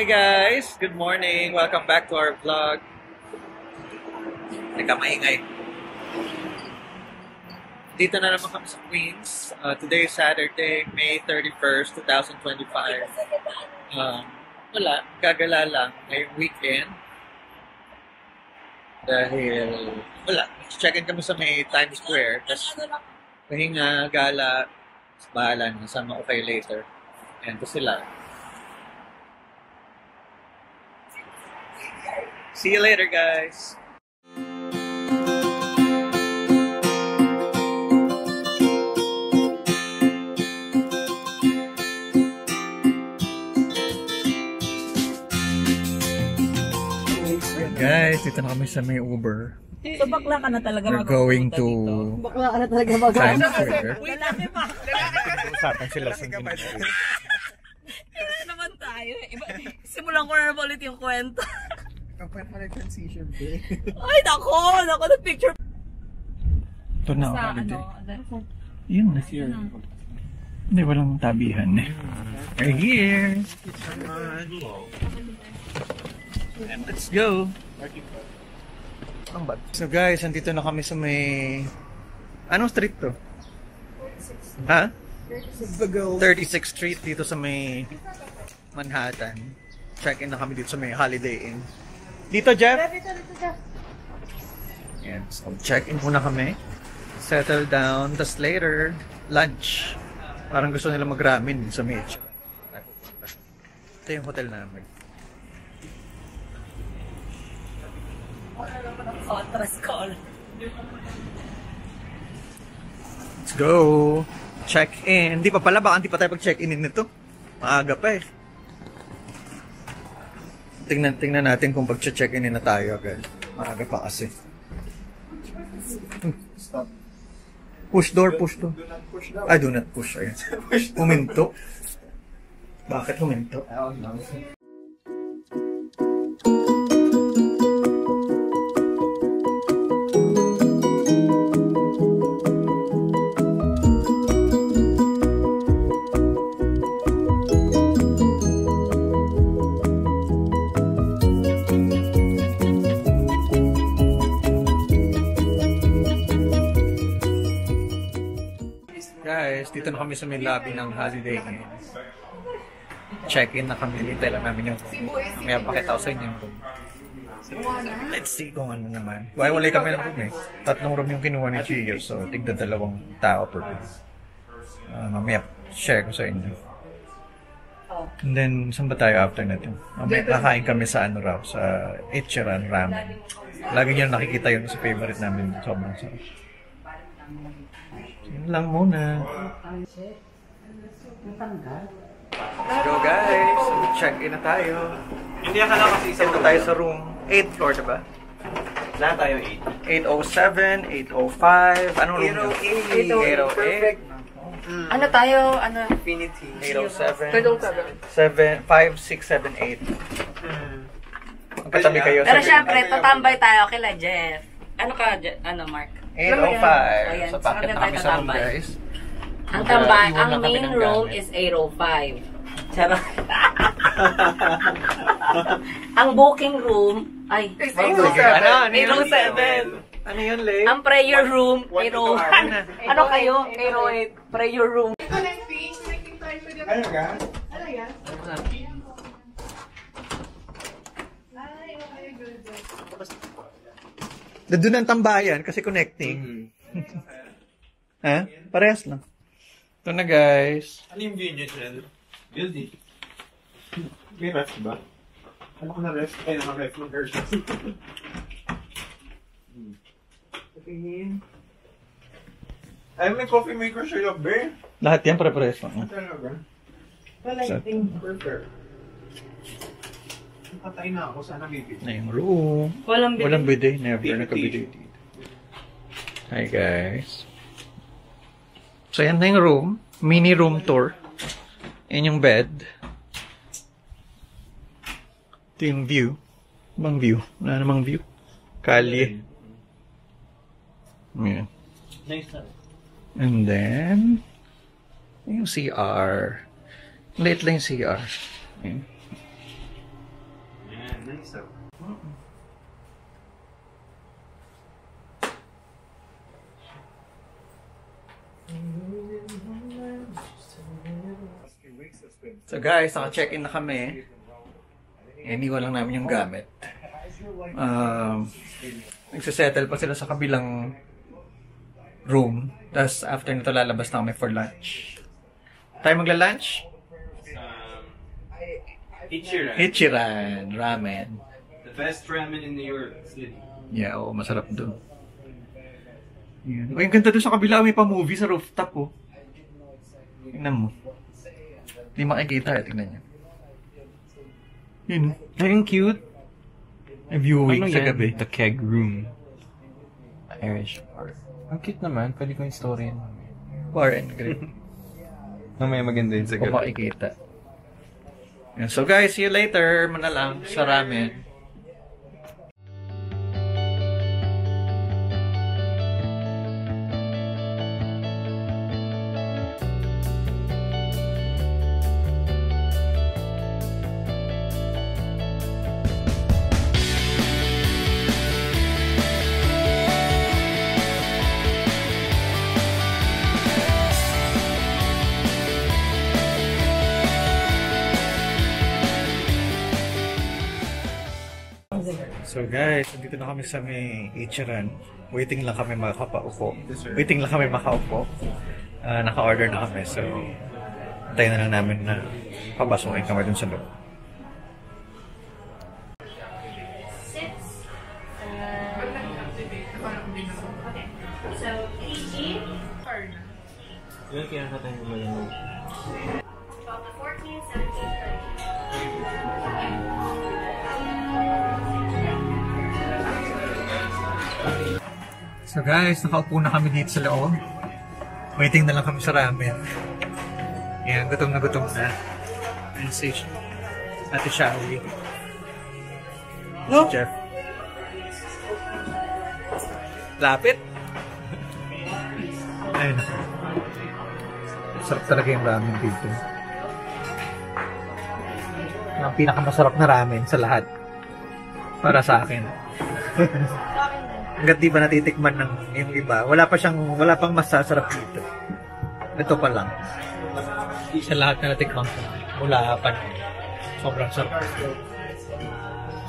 Hi guys! Good morning! Welcome back to our vlog. Teka, maingay. Dito na naman kami sa Queens. Today is Saturday, May 31st, 2025. Wala, gagala lang ngayong weekend. Dahil, wala, check-in kami sa may Times Square. Tapos, pahinga, gala, bahala na, sama ko kayo later. Ayan po sila. See you later, guys! Guys, dito na kami sa may Uber. So bakla ka na talaga. We're going to bakla ka na talaga Times Square. Lalaki pa. Usapan sila sa naman tayo. Simulan ko na ulit yung kwento. Kapag pa nag-transition day. Ay, nako, nag-picture. Ito na Sa holiday. ano? Yun na siya. Hindi, walang tabihan eh. We're here! And let's go! So guys, andito na kami sa may... Anong street to? Ha? 36th Street dito sa may Manhattan. Check-in na kami dito sa may Holiday Inn. Dito, Jeff? Yan. So, check-in muna kami. Settle down. Tapos later, lunch. Parang gusto nila mag-ramen sa Mitch. Ito yung hotel namin. Let's go! Check-in. Hindi pa pala. Baka hindi pa tayo pag-check-in nito. Maaga pa eh. Tingnan natin kung pag-check-in na tayo agad. Maaga pa kasi. Stop. Push door, push door. Do not push daw. Ay, do not push. Ayan. Huminto. Bakit huminto? Guys, dito na kami sa may lobby ng Holiday Inn. Check-in na kami. Hintay lang namin yung room. May pakita ko sa inyo yung room. Let's see kung ano naman. Walay kami ng room eh. 3 room yung kinuha ni Gio. So, tigda 2 tao per room. Mamaya, share ko sa inyo. And then, saan ba tayo after natin? Mamaya, kakain kami sa ano raw, sa Ichiran Ramen. Lagi nyo nakikita yun sa favorite namin. Sobrang sarap. Yun lang muna. Let's go guys! Check-in na tayo. Hindi ka na kasi Isa tayo sa room. 8th floor, diba? Lahat tayo 8. 807, 805, anong room nyo? 808. Perfect. Ano tayo? Ano? Infinity. 807, 7. 5, 6, 7, 8. Magkatabi kayo. Pero 7, syempre, tatambay tayo kila Jeff. Ano ka, ano Mark? 805. So, bakit na kami sa room, guys? Ang tambay, Iwan ang lang kami main ng room gamit. is 805. Charot. Ang booking room ay Sige, ano yun? 807. Ano yun, Lay? Ang prayer room 801. Ano kayo? 808. Prayer room. Ano ka? Doon ang tambayan kasi connecting. Ha? Parehas lang. Ito na guys. Ano yung view niyo dyan? Building. May ref ba? Ano ko na ref? Ay, naka-ref ng version. Ay, may coffee maker siya yung be. Lahat yan pare-parehas lang. Talaga? So, Perfect. Nakatay na ako. Sana bibig. na yung room. Walang bidet. Never naka-bidet dito. Hi guys. So yan na yung room. Mini room tour. Yan yung bed. Ito yung view. Ibang view. Wala namang view. Kalye. Yan. Nice na. And then, yung CR. Late lang yung CR. Ayan. so. So guys, naka-check-in na kami. Iniwan lang namin yung gamit. Nagsisettle pa sila sa kabilang room. Tapos after nito lalabas na kami for lunch. Tayo magla-lunch? Ichiran. Ichiran ramen. The best ramen in New York City. Yeah, oo, masarap doon. Ang ganda doon sa kabila, may pa-movie sa rooftop, oh. Tingnan mo. Hindi makikita, tingnan niyo. Yun, Ang cute. may viewing Ano sa yan? gabi. The keg room. Irish bar. Ang cute naman. Pwede ko yung story yan. Bar and grill. Mamaya maganda yun sa Kung gabi. makikita. Yan. So guys, see you later. Mana lang sa ramen. So guys, nandito na kami sa may Ichiran. Waiting lang kami makapaupo. Waiting lang kami makaupo. Naka-order na kami. So, antayin na lang namin na papasukin kami dun sa loob. So, PG, Yun, kaya natin yung malamig. 12 to 14, 17, 30. So guys, nakaupo na kami dito sa loob. Waiting na lang kami sa ramen. Yan, gutom na gutom na. And si Ate Shawi. No? Si Jeff. Lapit. Ayun. Sarap talaga yung ramen dito. Ang pinakamasarap na ramen sa lahat. Para sa akin. Hanggat di ba natitikman ng yung iba, wala pang masasarap dito. Ito pa lang. Sa lahat na natikman ko, wala pa. Sobrang sarap.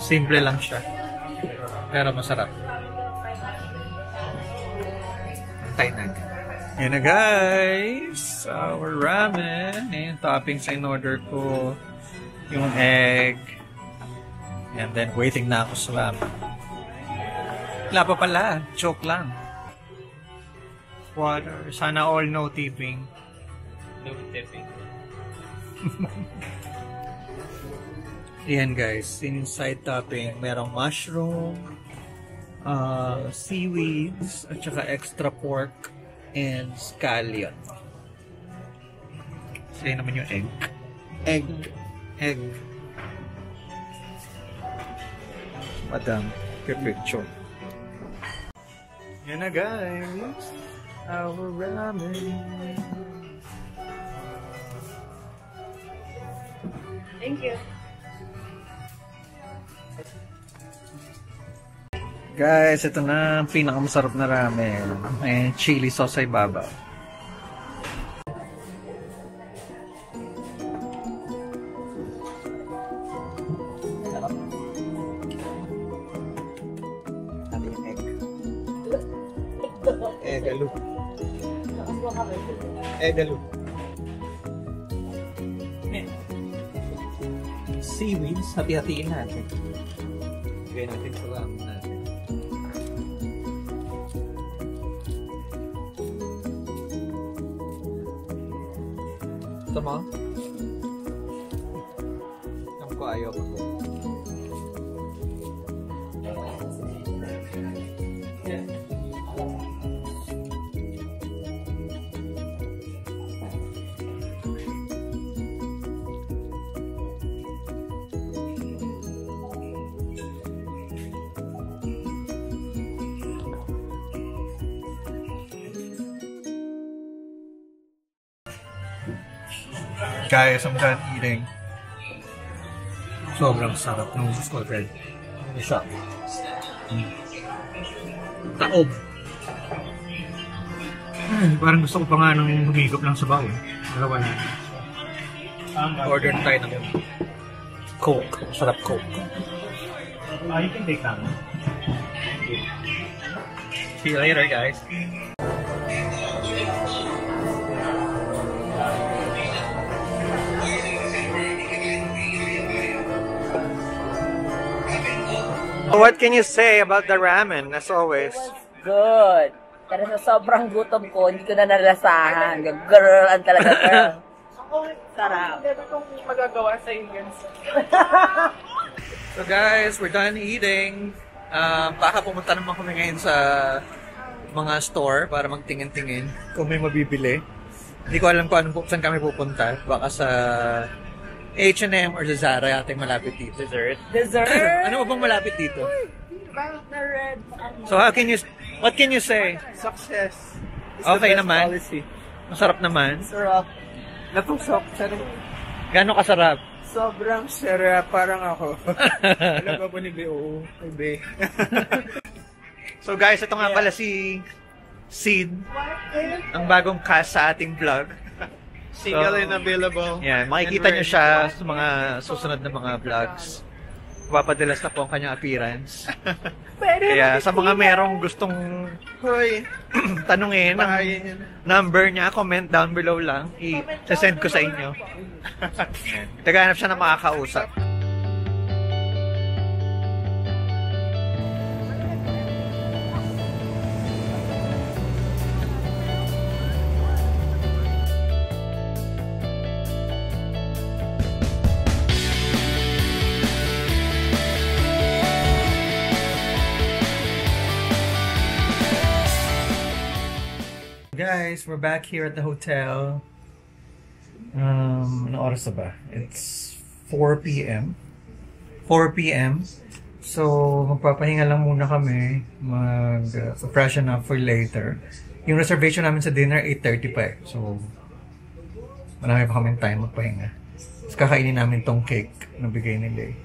Simple lang siya. Pero masarap. Antay natin. Yan na guys! Our ramen. Yung toppings in order ko. Yung egg. And then waiting na ako sa ramen. Wala pa pala. Joke lang. Water. Sana all no tipping. No tipping. Ayan guys. Inside topping. Merong mushroom, seaweeds, at saka extra pork, and scallion. Sa'yo naman yung egg. Egg. Madam, picture. Yan na guys. Our ramen. Thank you. Guys, ito na ang pinakamasarap na ramen. May chili sauce sa ibabaw. Ano yung egg? Egalo. Egalo. Seaweeds, hati-hatiin natin. Lagay natin sa ramen natin. Ito mo? Alam ko ayaw ko. Guys, I'm done eating. Sobrang sarap ng skull bread. Isa. Taob. Parang gusto ko pa nga nang humigop lang sa baon. Dalawa na. Order tayo ng Coke. Sarap Coke. You can take that one. See you later, guys. What can you say about the ramen, as always? Good. Pero sa sobrang gutom ko, hindi ko na nalasahan. Girl, ang talaga girl. Sarap. Magagawa sa inyo. So guys, we're done eating. Baka pumunta naman kami ngayon sa mga store para magtingin-tingin kung may mabibili. Hindi ko alam kung saan kami pupunta. Baka sa H&M or sa Zara yating malapit dito. Dessert? Ano bang malapit dito? Na red. So what can you say? Success. Okay naman. Masarap naman. Sarap. Napusok. Sarap. Gano'ng kasarap? Sobrang sarap. Parang ako. Alam ba po ni B.O. B. So guys, ito nga pala si Sid. Ang bagong cast sa ating vlog. Single and available. Yan, makikita nyo siya sa mga susunod na mga vlogs. Papadalas na po ang kanyang appearance. Kaya sa mga merong gustong tanungin ang number niya, comment down below lang. I-send ko sa inyo. Naghahanap siya na makakausap. Guys, we're back here at the hotel. Ano oras na ba? It's 4 p.m. 4 p.m. So, magpapahinga lang muna kami. Mag-freshen up for later. Yung reservation namin sa dinner, 8:30 pa eh. So, marami pa kaming time magpahinga. Tapos kakainin namin tong cake na bigay nila eh.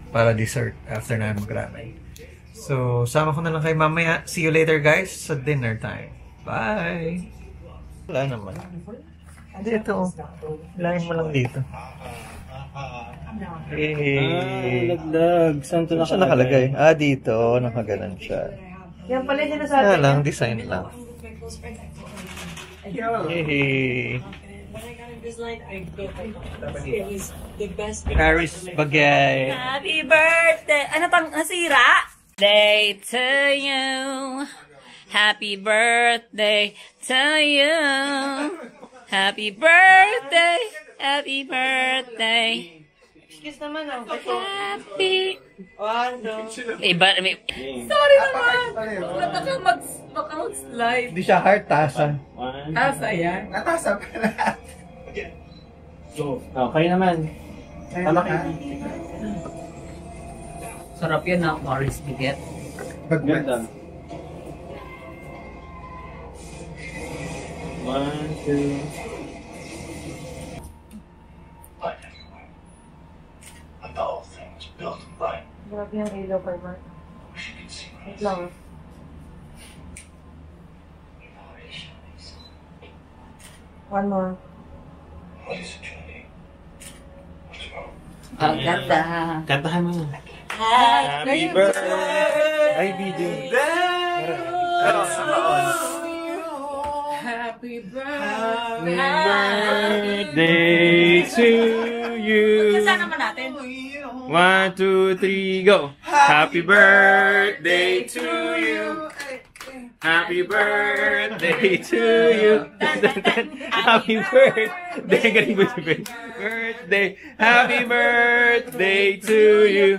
Para dessert after namin mag-ramen. So, sama ko na lang kayo mamaya. See you later guys sa dinner time. Bye! Wala naman. Dito. Lain mo lang dito. Hey! Laglag. Saan ito Saan nakalagay? Dito. Nakaganan siya. Yan pala yung sinasabi. Wala lang. Design lang. Hey! Paris Bagay. Happy birthday! Ano pang nasira? Day to you. Happy birthday to you. Happy birthday. Happy birthday. Excuse naman ako. Happy. Ano? Iba, sorry naman. Baka mag-slide. Hindi siya heart, tasa. Tasa yan. Natasa pala. Okay naman. Sarap yan na, Morris Biget. Ganda. 1, 2. Grabe yung ilaw kay Mark. Wait lang. One more. Ang ganda. Kantahan mo. Happy birthday. Ay, video. Happy Birthday to you. Kasama naman natin. 1, 2, 3, go. Happy birthday to you. Happy birthday to you. Happy birthday. Galing mo sabihin. Birthday. Happy birthday to you.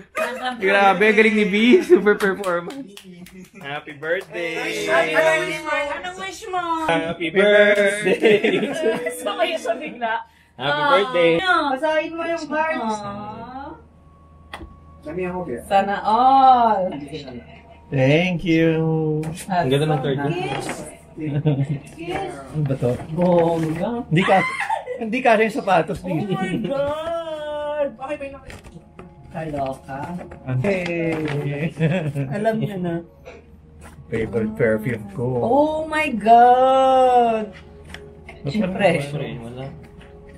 Grabe, galing ni B. Super performance. Happy birthday. Anong wish mo? Happy birthday. Gusto kayo sa bigla. Happy birthday. Basahin mo yung cards. Sana all. Thank you. Ang ganda ng third. Ano ba to? Hindi ka yung sapatos Oh dito. my God! Kaloka. Hey! Alam niya na. Favorite perfume ko. Oh my God! Siyempre. Wala.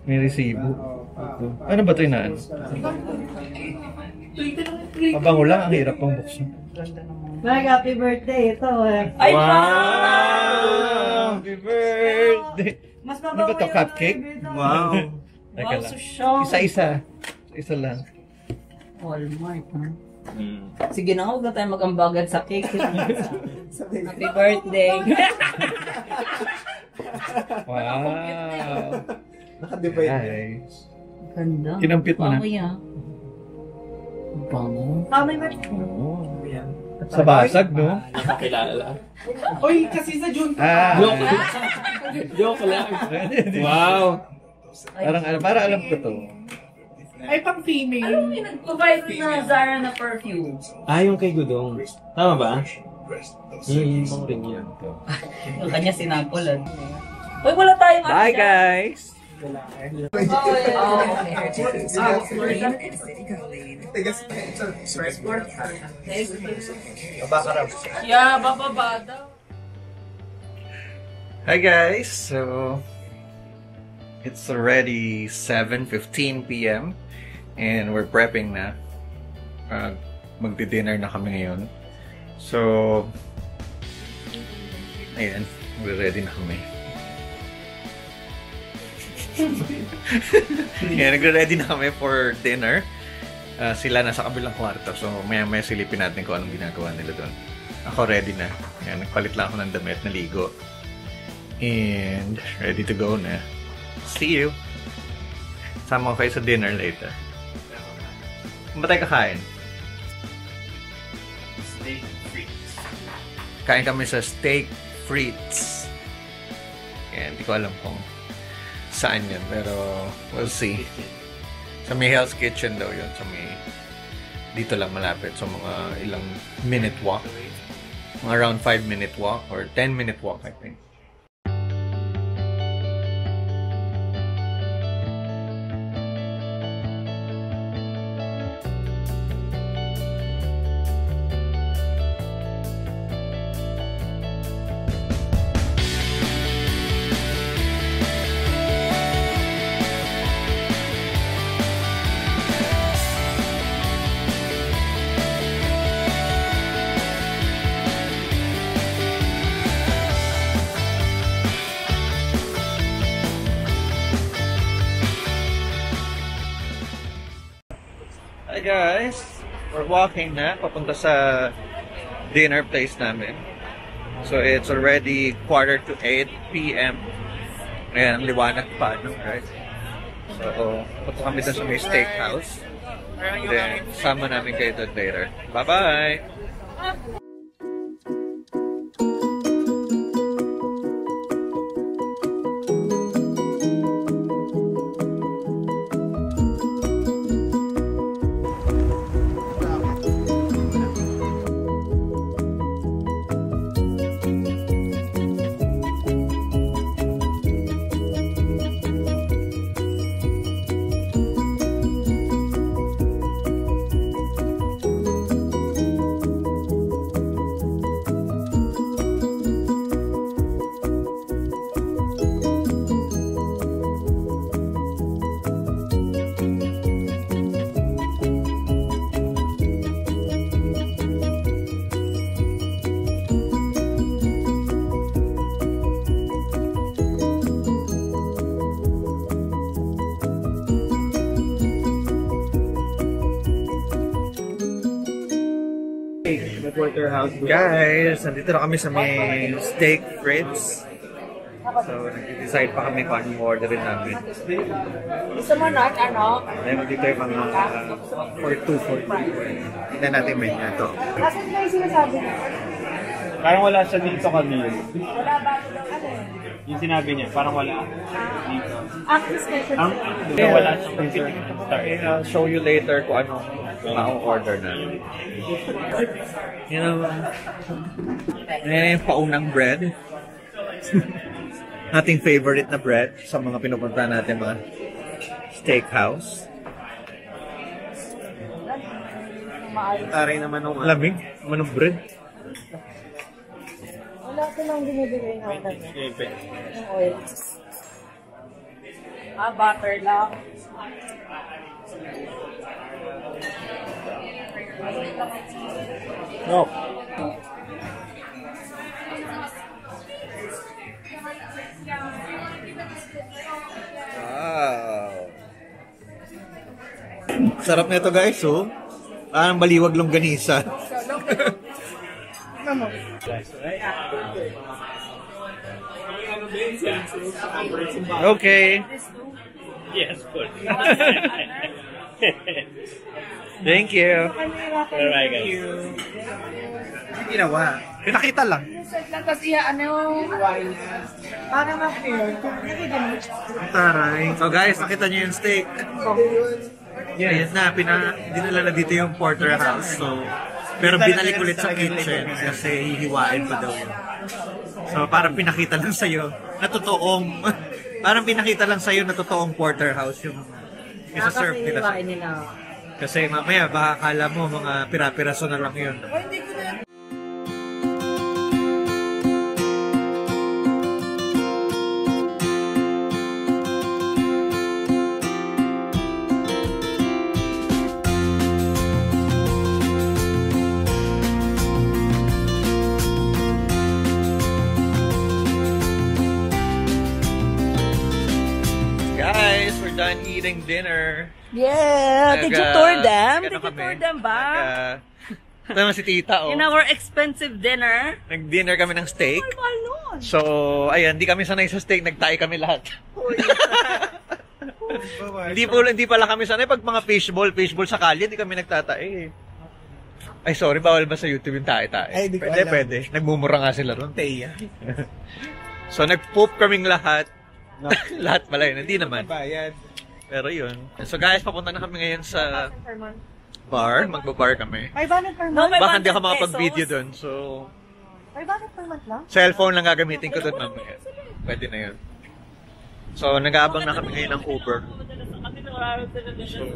May resibo. Ano ba ito inaan? Mabango lang, ang hirap pang buksan. Mag, happy birthday. Ito eh. Ay, Wow! Happy birthday! Mas Ano ba ito? Cupcake? Wow. Teka Wow, lang. so shock. Isa-isa. Isa lang. Walmart, ha? Sige na, huwag na tayo mag-ambagan sa cake. Happy birthday. Wow! Naka-divide yan. Nice. Ganda. Kinampit mo na? Bango yan. Bango. Tama yung Oo. Sa basag, no? Nakakilala. Uy, kasi sa June. Joke lang. Joke lang. Wow. Parang alam ko to. Ay, pang female. Alam mo, nag-provide na Zara na perfume. Yung kay Gudong. Tama ba? Yung ring yan. Yung kanya sinampulan. Uy, wala tayong Bye, guys! Yeah, bababa daw. Hi guys! So, it's already 7:15 p.m. and we're prepping na. Magdi-dinner na kami ngayon. So, ayan, we're ready na kami. Yeah, nagre-ready na kami for dinner. Sila nasa kabilang kwarto. So, maya-maya silipin natin kung anong ginagawa nila doon. Ako ready na. Yan, nagpalit lang ako ng damit, naligo. And ready to go na. See you! Sama ko kayo sa dinner later. Kung ba tayo kakain? Steak frites. Kain kami sa steak frites. Yan, hindi ko alam kung saan yan, pero we'll see. Sa may Hell's Kitchen daw yun. Sa may dito lang malapit. So mga ilang minute walk. Mga around 5-minute walk or 10-minute walk, I think. Hi guys! We're walking na papunta sa dinner place namin. So it's already 7:45 p.m. Ayan, liwanag pa, no? Right? So, punta kami doon sa may steakhouse. Then, sama namin kayo doon later. Bye-bye! Guys, nandito na kami sa may steak frites. So, nag-decide pa kami kung anong orderin namin. Gusto mo na, ano? Then, dito yung mga for 2. Tignan natin yung menu ito. Kasi kayo sinasabi niya. Parang wala siya dito kanina. Wala ba ito daw ano? Yung sinabi niya, parang wala dito. Ang special. Wala siyang I'll show you later kung ano ma-order na. You know, yan yung paunang bread. Ating favorite na bread sa mga pinupunta natin mga steakhouse. maayos. Taray naman ng Lamig? Manong bread? Wala ko lang binibigay ng oil. Butter lang. No. Wow. Sarap nito guys, oh. Parang baliwag longganisa. Okay. Yes, good. Thank you. Alright, guys. Ginawa. Pinakita lang. Tapos para Taray. So guys, nakita niyo yung steak. Yes na, dinala na dito yung porterhouse. So, pero binalik ulit sa kitchen kasi hihiwain pa daw yun. So, parang pinakita lang sa'yo na totoong, parang pinakita lang sa'yo na totoong porterhouse yung isa-serve nila. Kasi mamaya, baka akala mo mga pira-piraso na lang yun. Guys, we're done eating dinner. Yeah! Did you tour them? Did you Kami? tour them ba? Ito naman si tita, oh. In our expensive dinner? Nag-dinner kami ng steak. Ay, mahal nun. So, ayan, di kami sanay sa steak, nagtae kami lahat. Hindi pala kami sanay pag mga fishball sa kalye, di kami nagtatae. Ay, sorry, bawal ba sa YouTube yung tae-tae? Ay, di ko Pwede, alam. pwede. Nagmumura nga sila ron. Teya. So, nag-poop kaming lahat. Lahat pala yun, hindi naman. Bayad. Pero yun. So guys, papunta na kami ngayon sa bar. Magbabar kami. 500 per month? No, Baka hindi ako makapag-video dun. So, 500 per month lang? cellphone lang gagamitin ko dun mamaya. Pwede na yun. So, nag-aabang na kami ngayon ng Uber.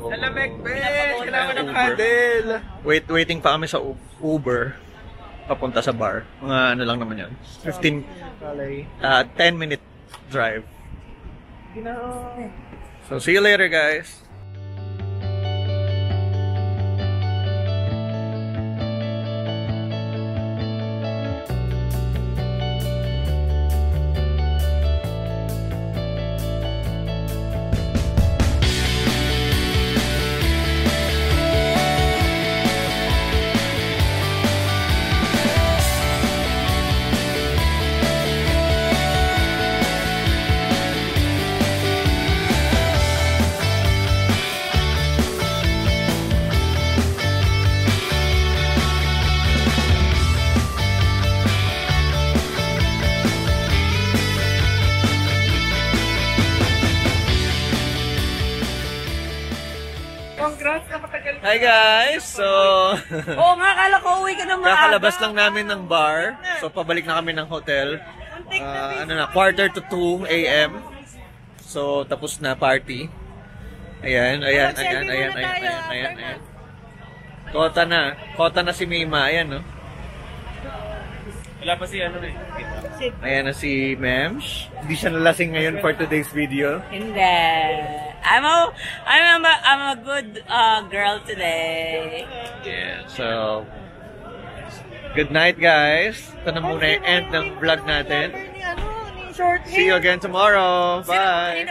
Alamig, besh! Kailangan ng Uber. cuddle! Waiting pa kami sa Uber. Papunta sa bar. Mga ano lang naman yan. 10-minute drive. So, see you later, guys. Congrats na matagal. Hi, guys! So, Oo nga, akala ko uwi ka na maaga. kakalabas lang namin ng bar. So, pabalik na kami ng hotel. 2 a.m. So, tapos na party. Ayan. Kota na si Mima. Ayan, no? Wala pa si ano eh. Ayan na si Mems. Hindi siya nalasing ngayon for today's video. Hindi. I'm a good girl today. Yeah, so, good night, guys. Ito na muna yung end ng vlog natin. See you again tomorrow. Bye!